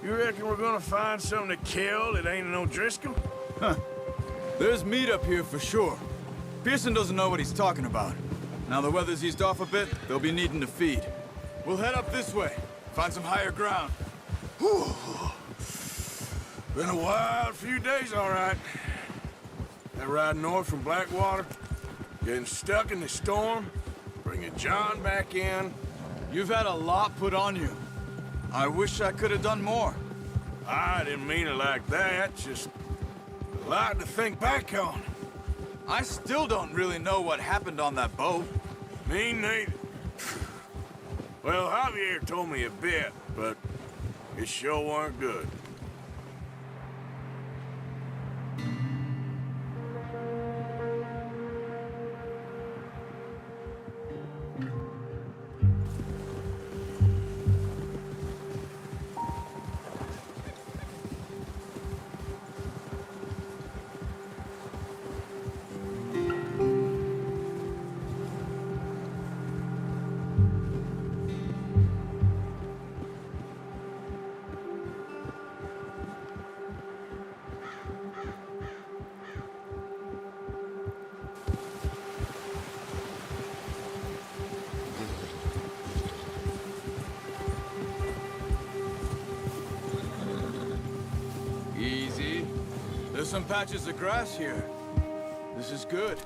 You reckon we're gonna find something to kill that ain't no Driscoll? Huh. There's meat up here for sure. Pearson doesn't know what he's talking about. Now the weather's eased off a bit, they'll be needing to feed. We'll head up this way, find some higher ground. Whew. Been a wild few days, all right. That ride north from Blackwater, getting stuck in the storm, bringing John back in. You've had a lot put on you. I wish I could have done more. I didn't mean it like that, just a lot to think back on. I still don't really know what happened on that boat. Me neither. Well, Javier told me a bit, but it sure weren't good. Easy. There's some patches of grass here. This is good.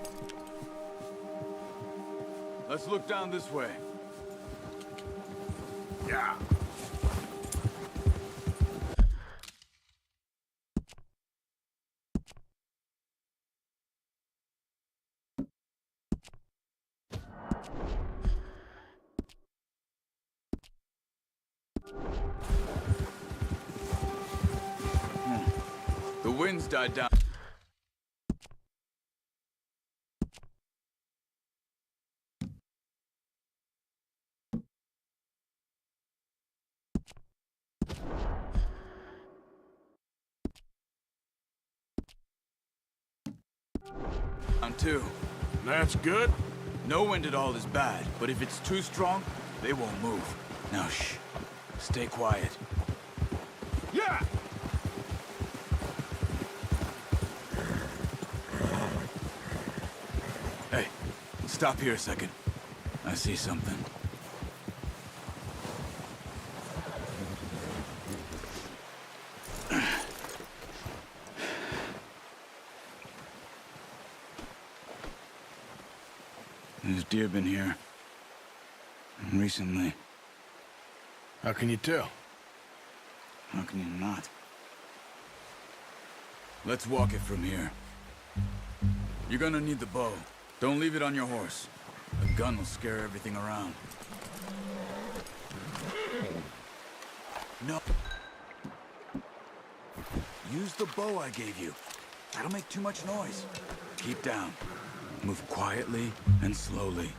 Let's look down this way. Yeah. The wind's died down. Down too. That's good. No wind at all is bad, but if it's too strong, they won't move. Now shh. Stay quiet. Yeah! Hey, stop here a second. I see something. There's deer been here. Recently. How can you tell? How can you not? Let's walk it from here. You're gonna need the bow. Don't leave it on your horse. The gun will scare everything around. No. Use the bow I gave you. That'll make too much noise. Keep down. Move quietly and slowly.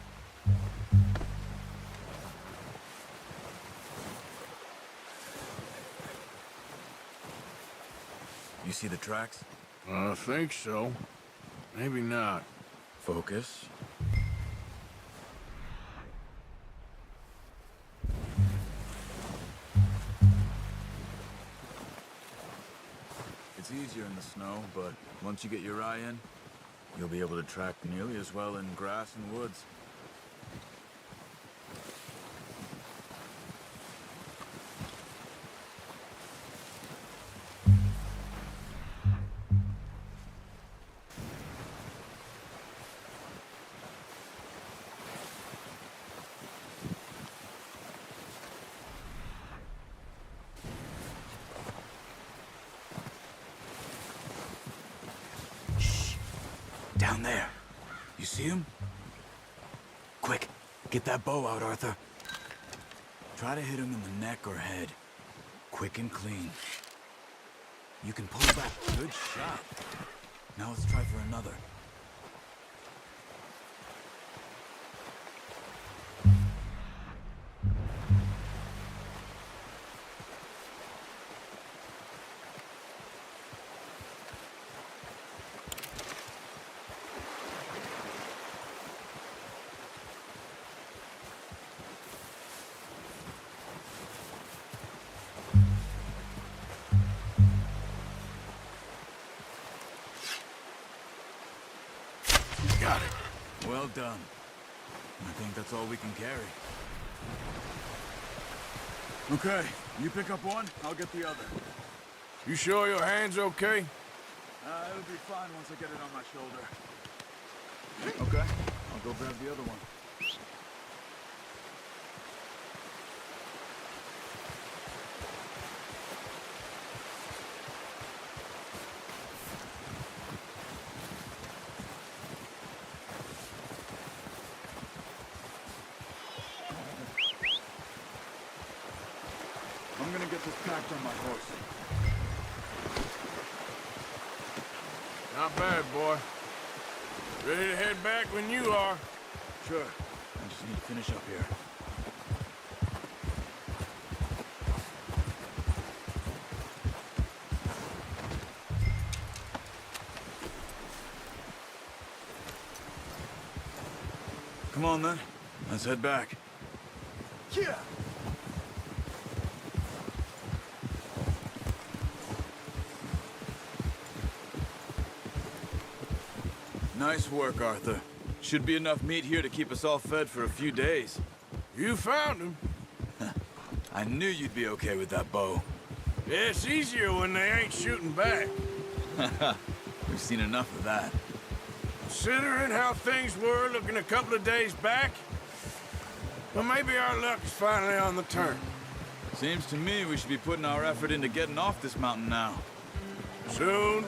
You see the tracks? I think so. Maybe not. Focus. It's easier in the snow, but once you get your eye in, you'll be able to track nearly as well in grass and woods. Down there. You see him? Quick, get that bow out, Arthur. Try to hit him in the neck or head. Quick and clean. You can pull back. Good shot. Now let's try for another. Got it. Well done. I think that's all we can carry. Okay, you pick up one, I'll get the other. You sure your hand's okay? It'll be fine once I get it on my shoulder. Okay, I'll go grab the other one. I'm gonna get this packed on my horse. Not bad, boy. Ready to head back when you are. Sure. I just need to finish up here. Come on, then. Let's head back. Yeah! Nice work, Arthur. Should be enough meat here to keep us all fed for a few days. You found him. I knew you'd be okay with that bow. Yeah, it's easier when they ain't shooting back. We've seen enough of that. Considering how things were looking a couple of days back, well, maybe our luck is finally on the turn. Seems to me we should be putting our effort into getting off this mountain now. Soon.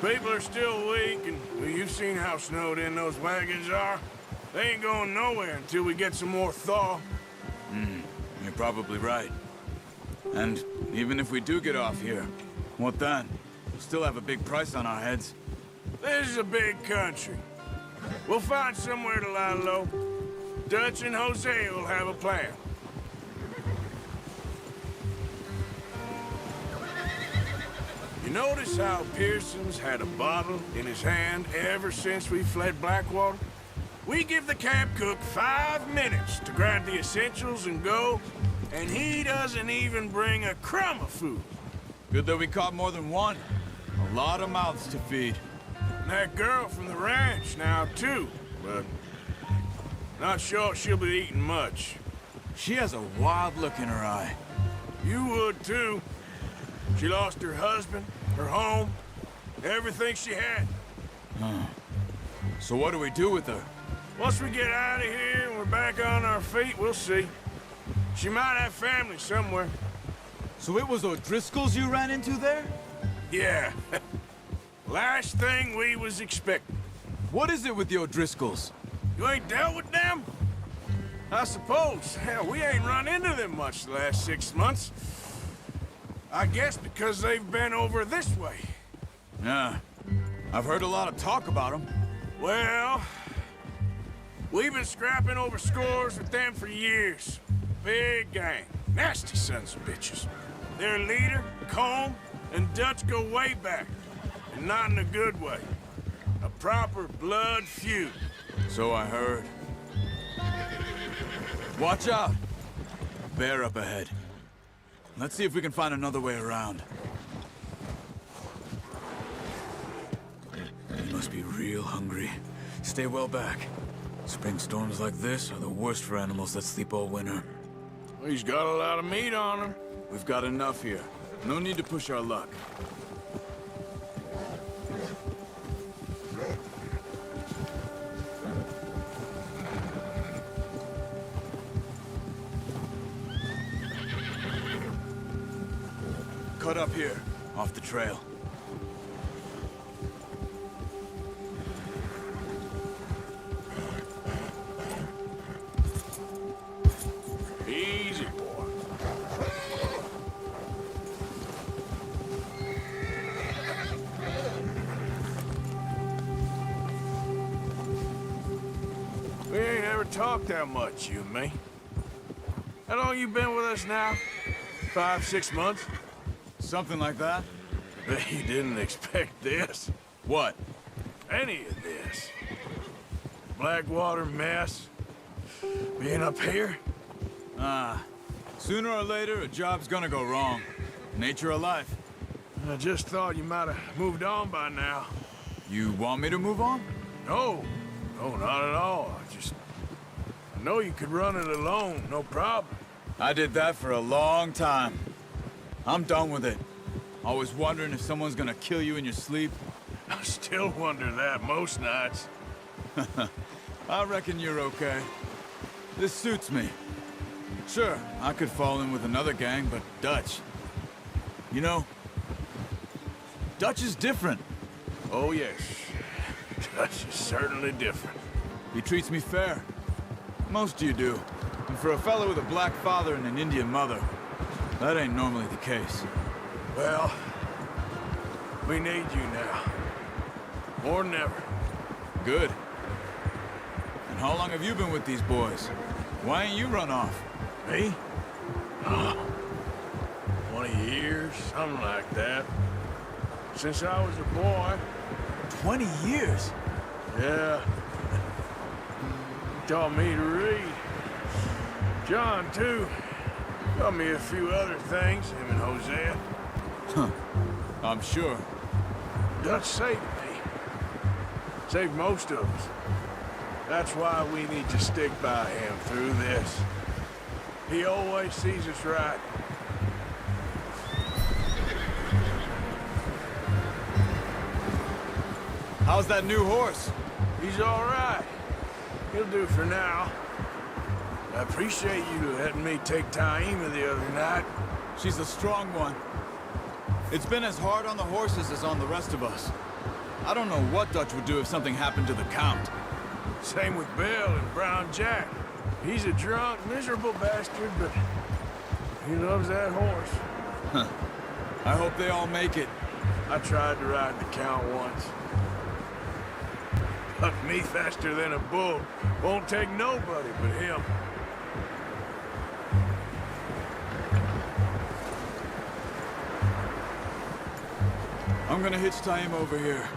People are still weak, and well, you've seen how snowed in those wagons are. They ain't going nowhere until we get some more thaw. You're probably right. And even if we do get off here, what then? We'll still have a big price on our heads. This is a big country. We'll find somewhere to lie low. Dutch and Jose will have a plan. You notice how Pearson's had a bottle in his hand ever since we fled Blackwater? We give the camp cook 5 minutes to grab the essentials and go, and he doesn't even bring a crumb of food. Good that we caught more than one. A lot of mouths to feed. And that girl from the ranch now, too, but not sure she'll be eating much. She has a wild look in her eye. You would, too. She lost her husband, her home, everything she had. So what do we do with her? Once we get out of here and we're back on our feet, we'll see. She might have family somewhere. So it was O'Driscoll's you ran into there? Yeah. Last thing we was expecting. What is it with the O'Driscolls? You ain't dealt with them? I suppose. Hell, we ain't run into them much the last 6 months. I guess because they've been over this way. Yeah. I've heard a lot of talk about them. Well, we've been scrapping over scores with them for years. Big gang. Nasty sons of bitches. Their leader, Combe, and Dutch go way back. And not in a good way. A proper blood feud. So I heard. Watch out! Bear up ahead. Let's see if we can find another way around. You must be real hungry. Stay well back. Spring storms like this are the worst for animals that sleep all winter. Well, he's got a lot of meat on him. We've got enough here. No need to push our luck. Cut up here, off the trail. Easy, boy. We ain't ever talked that much, you and me. How long you been with us now? 5, 6 months? Something like that? Bet you didn't expect this. What? Any of this. Blackwater mess. Being up here? Sooner or later, a job's gonna go wrong. Nature of life. I just thought you might have moved on by now. You want me to move on? No, no, not at all. I know you could run it alone, no problem. I did that for a long time. I'm done with it. Always wondering if someone's gonna kill you in your sleep. I still wonder that most nights. I reckon you're okay. This suits me. Sure, I could fall in with another gang, but Dutch... You know, Dutch is different. Oh, yes. Dutch is certainly different. He treats me fair. Most of you do. And for a fellow with a black father and an Indian mother, that ain't normally the case. Well, we need you now. More than ever. Good. And how long have you been with these boys? Why ain't you run off? Me? 20 years, something like that. Since I was a boy. 20 years? Yeah. Taught me to read. John, too. Taught me a few other things, him and Hosea. Huh. I'm sure. Dutch saved me. Saved most of us. That's why we need to stick by him through this. He always sees us right. How's that new horse? He's all right. He'll do for now. I appreciate you letting me take Taima the other night. She's a strong one. It's been as hard on the horses as on the rest of us. I don't know what Dutch would do if something happened to the Count. Same with Bill and Brown Jack. He's a drunk, miserable bastard, but he loves that horse. Huh. I hope they all make it. I tried to ride the Count once. Bucked me faster than a bull. Won't take nobody but him. I'm gonna hitch Taima over here.